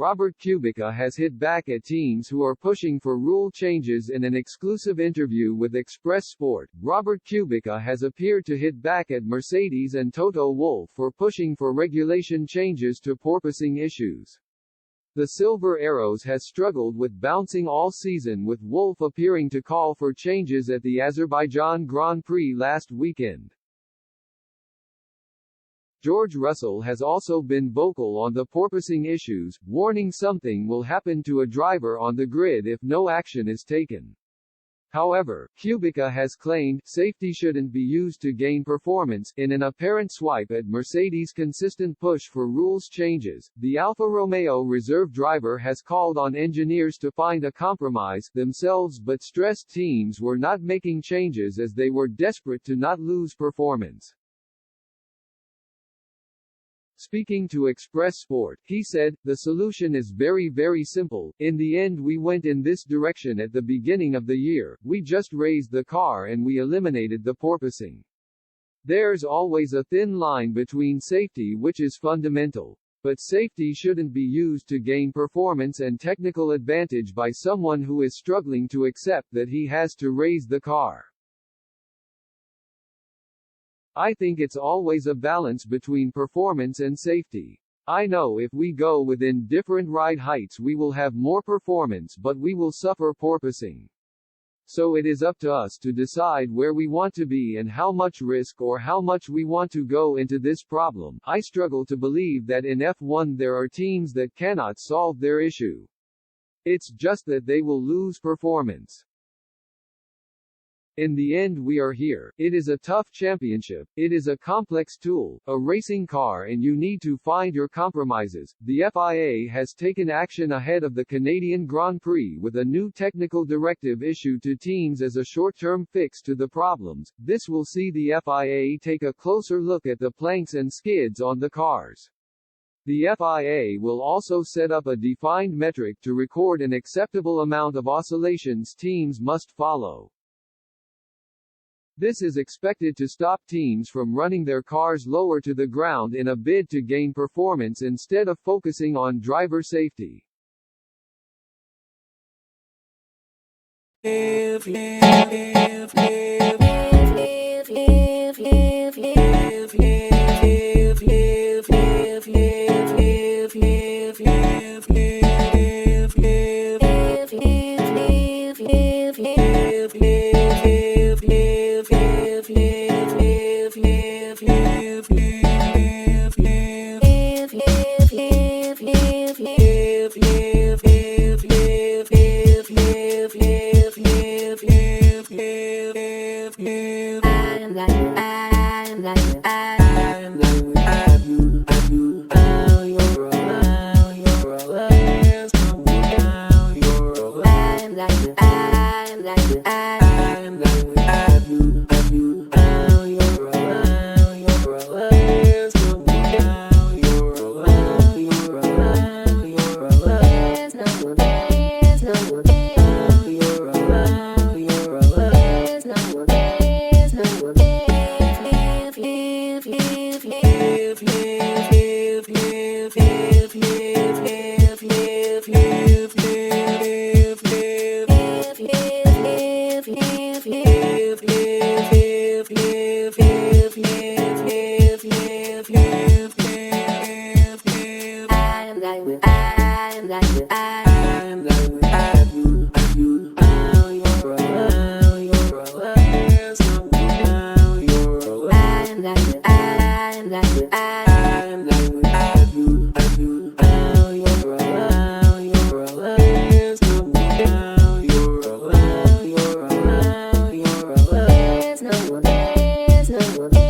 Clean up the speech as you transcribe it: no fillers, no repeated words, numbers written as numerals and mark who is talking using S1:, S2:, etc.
S1: Robert Kubica has hit back at teams who are pushing for rule changes. In an exclusive interview with Express Sport, Robert Kubica has appeared to hit back at Mercedes and Toto Wolff for pushing for regulation changes to porpoising issues. The Silver Arrows has struggled with bouncing all season, with Wolff appearing to call for changes at the Azerbaijan Grand Prix last weekend. George Russell has also been vocal on the porpoising issues, warning something will happen to a driver on the grid if no action is taken. However, Kubica has claimed safety shouldn't be used to gain performance. In an apparent swipe at Mercedes' consistent push for rules changes, the Alfa Romeo reserve driver has called on engineers to find a compromise themselves, but stressed teams were not making changes as they were desperate to not lose performance. Speaking to Express Sport, he said, "The solution is very simple. In the end we went in this direction at the beginning of the year, we just raised the car and we eliminated the porpoising. There's always a thin line between safety, which is fundamental. But safety shouldn't be used to gain performance and technical advantage by someone who is struggling to accept that he has to raise the car. I think it's always a balance between performance and safety. I know if we go within different ride heights we will have more performance, but we will suffer porpoising. So it is up to us to decide where we want to be and how much risk or how much we want to go into this problem. I struggle to believe that in F1 there are teams that cannot solve their issue. It's just that they will lose performance. In the end we are here. It is a tough championship, it is a complex tool, a racing car, and you need to find your compromises. The FIA has taken action ahead of the Canadian Grand Prix with a new technical directive issued to teams as a short-term fix to the problems. This will see the FIA take a closer look at the planks and skids on the cars. The FIA will also set up a defined metric to record an acceptable amount of oscillations teams must follow. This is expected to stop teams from running their cars lower to the ground in a bid to gain performance instead of focusing on driver safety.
S2: There's no